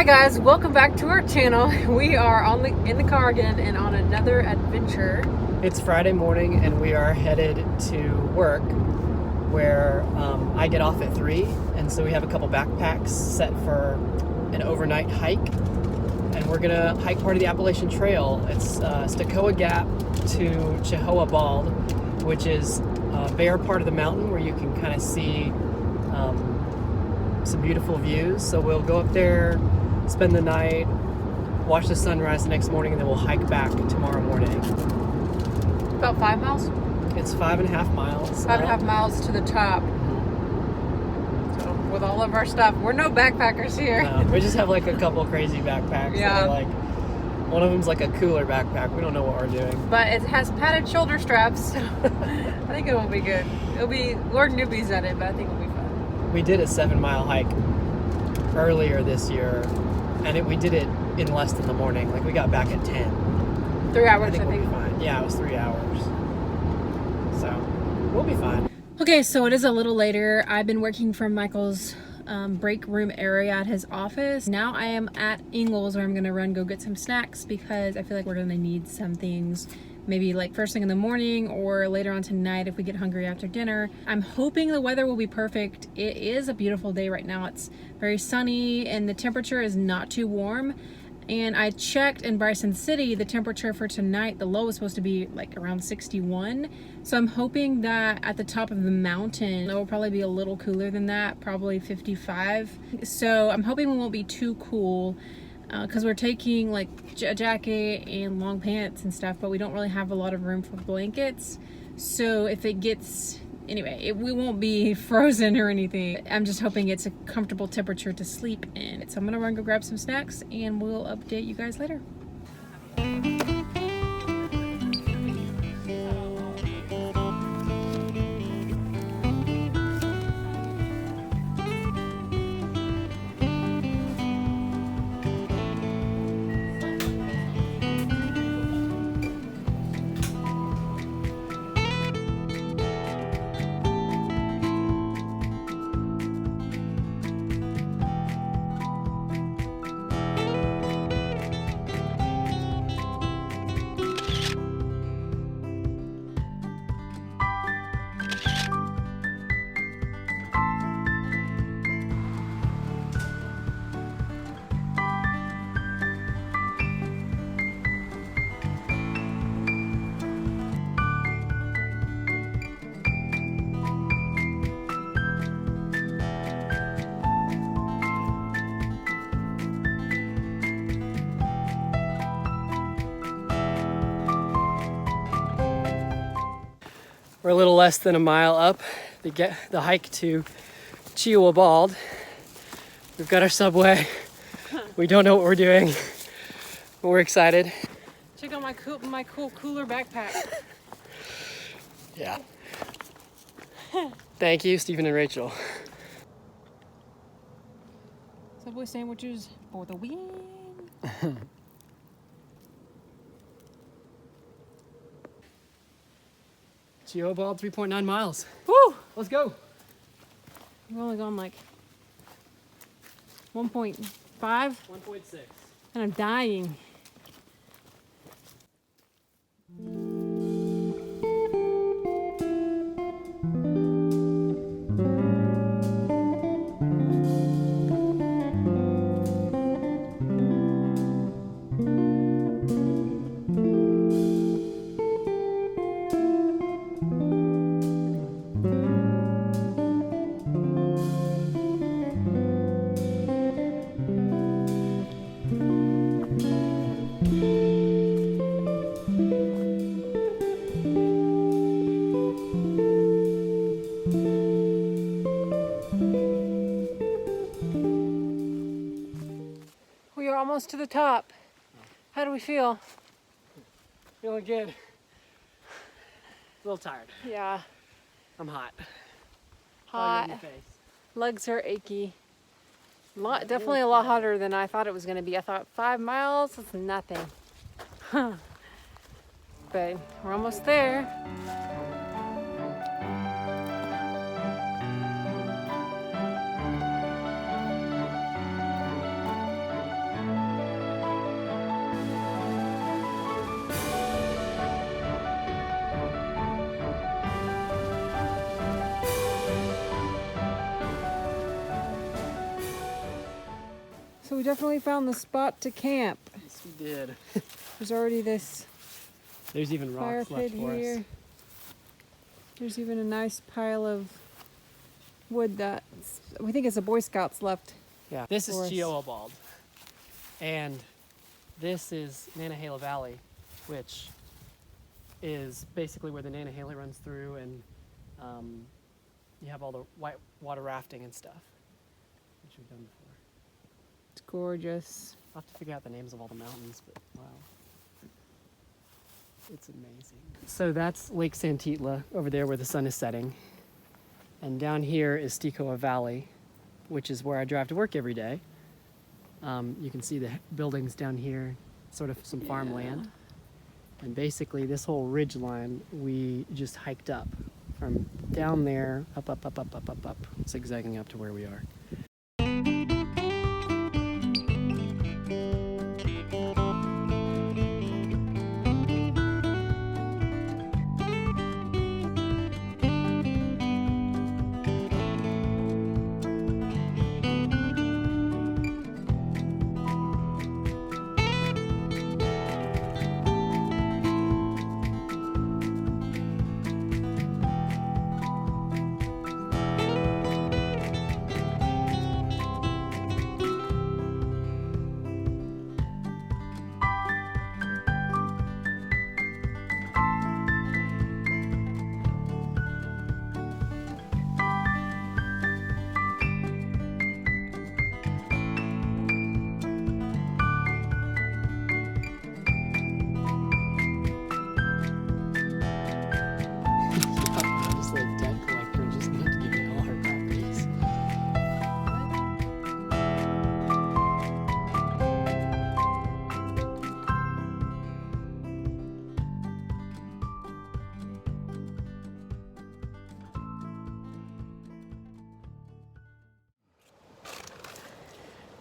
guys, welcome back to our channel. We are in the car again and on another adventure. It's Friday morning and we are headed to work where I get off at 3, and so we have a couple backpacks set for an overnight hike, and we're gonna hike part of the Appalachian Trail. It's Stokoe Gap to Chihuahua Bald, which is a bare part of the mountain where you can kind of see some beautiful views. So we'll go up there, spend the night, watch the sunrise the next morning, and then we'll hike back tomorrow morning. About 5 miles? It's 5.5 miles. 5.5 miles to the top. So with all of our stuff, we're no backpackers here. No, we just have like a couple crazy backpacks. Yeah. That are like, one of them's like a cooler backpack. We don't know what we're doing. But it has padded shoulder straps, so I think it will be good. We're newbies at it, but I think it'll be fun. We did a 7-mile hike earlier this year, and we did it in less than the morning. Like, we got back at 10. 3 hours, I think we'll be fine. Yeah, it was 3 hours. So, we'll be fine. Okay, so it is a little later. I've been working from Michael's break room area at his office. Now I am at Ingles, where I'm gonna go get some snacks because I feel like we're gonna need some things. Maybe like first thing in the morning or later on tonight if we get hungry after dinner. I'm hoping the weather will be perfect. It is a beautiful day right now. It's very sunny and the temperature is not too warm. And I checked in Bryson City, the temperature for tonight, the low is supposed to be like around 61. So I'm hoping that at the top of the mountain, it will probably be a little cooler than that, probably 55. So I'm hoping we won't be too cool because we're taking like a jacket and long pants and stuff, but we don't really have a lot of room for blankets. So if it gets, anyway, we won't be frozen or anything. I'm just hoping it's a comfortable temperature to sleep in. So I'm gonna run go grab some snacks and we'll update you guys later. We're a little less than a mile up the hike to Chihuahua Bald. We've got our subway. We don't know what we're doing, but we're excited. Check out my cool cooler backpack. Yeah. Thank you, Stephen and Rachel. Subway sandwiches for the win. Chihuahua Bald, 3.9 miles. Woo! Let's go. We've only gone like 1.5 1.6. and I'm dying. We are almost to the top. How do we feel? Feeling good. A little tired. Yeah. I'm hot. Hot. In the face. Legs are achy. Definitely a lot hotter than I thought it was going to be. I thought 5 miles is nothing. But we're almost there. definitely found the spot to camp. Yes, we did. There's already this There's even fire rocks pit left for here. us. There's even a nice pile of wood that we think it's a Boy Scouts left. Yeah, this is for us. Geoabald. And this is Nantahala Valley, which is basically where the Nantahala runs through, and you have all the white water rafting and stuff, which we've done before. It's gorgeous. I'll have to figure out the names of all the mountains, but wow. It's amazing. So that's Lake Santitla over there where the sun is setting. And down here is Stecoa Valley, which is where I drive to work every day. You can see the buildings down here, sort of some farmland. And basically this whole ridge line, we just hiked up from down there, up, zigzagging up to where we are.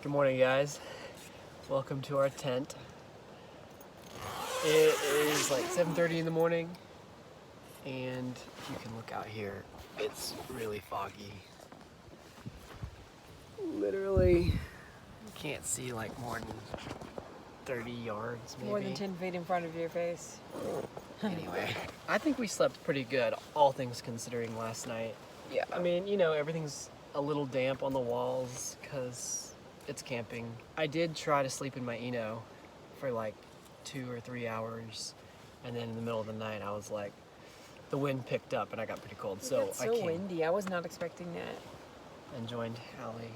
Good morning, guys. Welcome to our tent. It is like 7:30 in the morning, and you can look out here. It's really foggy. Literally, you can't see like more than 30 yards, maybe. More than 10 feet in front of your face. Anyway, I think we slept pretty good, all things considering, last night. Yeah. I mean, you know, everything's a little damp on the walls because it's camping. I did try to sleep in my Eno for like 2 or 3 hours, and then in the middle of the night I was like, the wind picked up and I got pretty cold, so It's I so came windy. I was not expecting that. and joined Allie.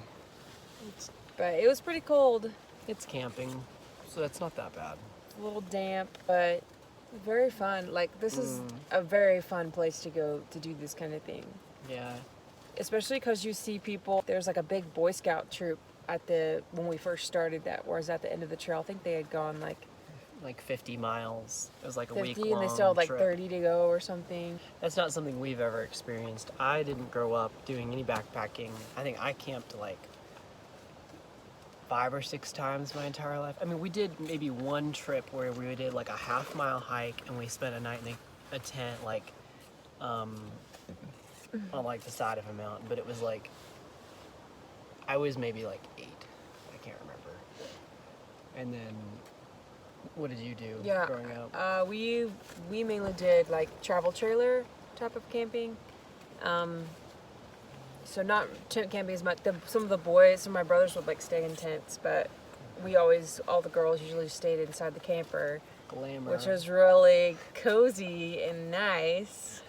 But it was pretty cold. It's camping, so that's not that bad. A little damp, but very fun. Like, this is a very fun place to go to do this kind of thing. Yeah. Especially because you see people, there's like a big Boy Scout troop when we first started that, whereas at the end of the trail, I think they had gone like 50 miles. It was like a 50 week-long and they still had like trip. 30 to go or something. That's not something we've ever experienced. I didn't grow up doing any backpacking. I think I camped like 5 or 6 times my entire life. I mean, we did maybe one trip where we did like a half-mile hike and we spent a night in a tent like on like the side of a mountain, but it was like, I was maybe like 8. I can't remember. And then, what did you do growing up? We mainly did like travel trailer type of camping. So not tent camping as much. Some of my brothers would like stay in tents, but all the girls usually stayed inside the camper. Glamour. Which was really cozy and nice.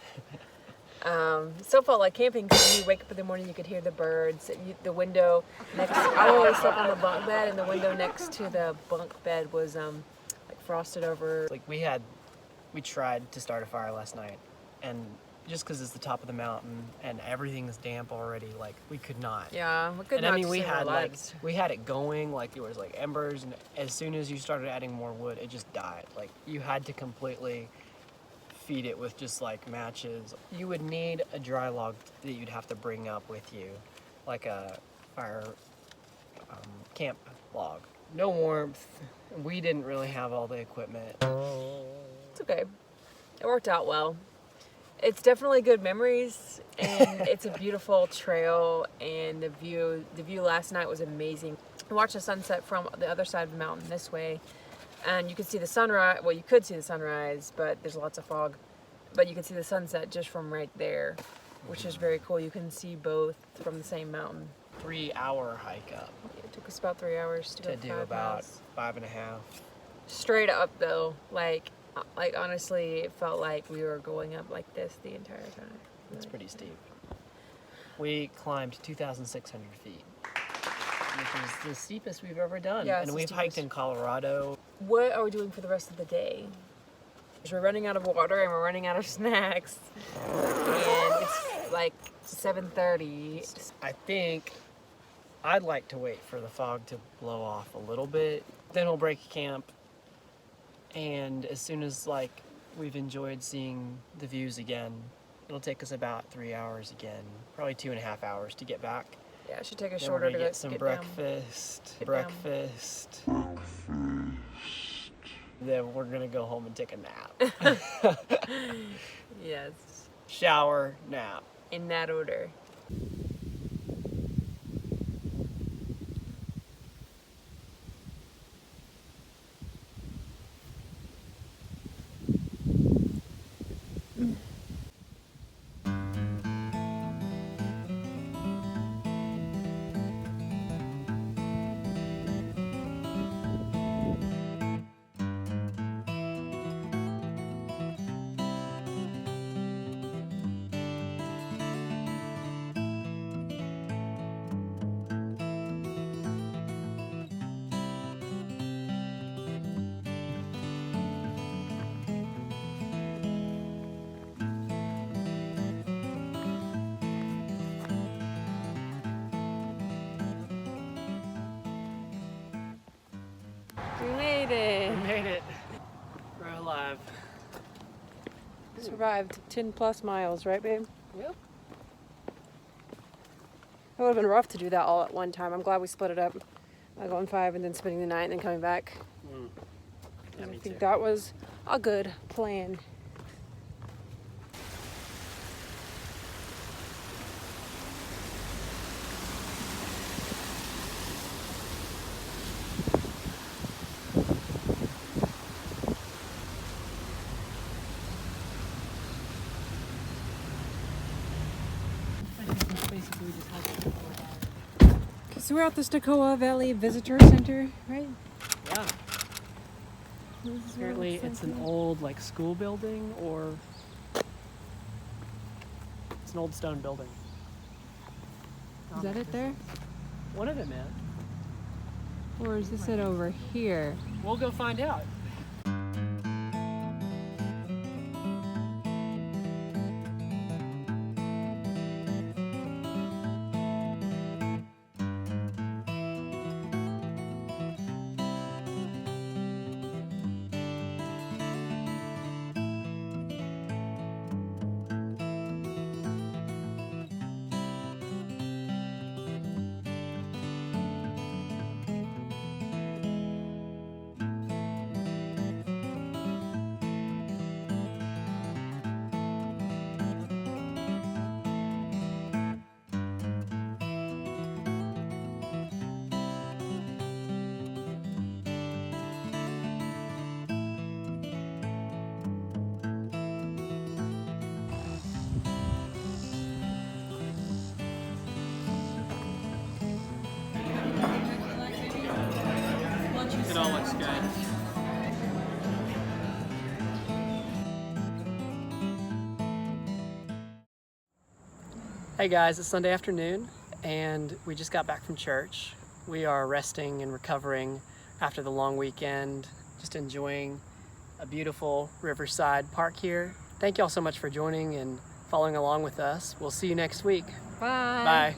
Still felt like camping because you wake up in the morning, you could hear the birds. The window next, I always slept on the bunk bed, and the window next to the bunk bed was like frosted over. Like we tried to start a fire last night, and just because it's the top of the mountain and everything's damp already, like we could not. Yeah, we could and not. I mean, save our lives. we had it going, like there was like embers, and as soon as you started adding more wood, it just died. Like you had to completely feed it with just like matches. You would need a dry log that you'd have to bring up with you, like a fire camp log. No warmth. We didn't really have all the equipment. It's okay. It worked out well. It's definitely good memories, and it's a beautiful trail, and the view last night was amazing. watch the sunset from the other side of the mountain this way, and you could see the sunrise. Well, you could see the sunrise, but there's lots of fog. But you can see the sunset just from right there, which is very cool. You can see both from the same mountain. 3-hour hike up. It took us about 3 hours to go do 5 about miles. 5.5. Straight up though, like honestly, it felt like we were going up like this the entire time. It's pretty steep. We climbed 2,600 feet, which is the steepest we've ever done. Yeah, and it's the we've hiked steepest. in Colorado. What are we doing for the rest of the day? We're running out of water and we're running out of snacks, and it's like 7:30. I think I'd like to wait for the fog to blow off a little bit. Then we'll break camp, and as soon as like we've enjoyed seeing the views again, it'll take us about 3 hours again, probably 2.5 hours to get back. Yeah, it should take us Then shorter we're to gonna get some down. breakfast. Get breakfast. Then we're gonna go home and take a nap. Yes, Shower, nap. in that order. We made it. We made it. We're alive. Survived 10 plus miles, right, babe? Yep. It would have been rough to do that all at one time. I'm glad we split it up. Going 5 and then spending the night and then coming back. Yeah, I me think too. that was a good plan. So we're at the Stokoa Valley Visitor Center, right? Yeah. Apparently it's an old like school building, or it's an old stone building. Is that it there? One of them, man. Or is this it over here? We'll go find out. It all looks good. Hey guys, it's Sunday afternoon and we just got back from church. We are resting and recovering after the long weekend, just enjoying a beautiful riverside park here. Thank you all so much for joining and following along with us. We'll see you next week. Bye. Bye.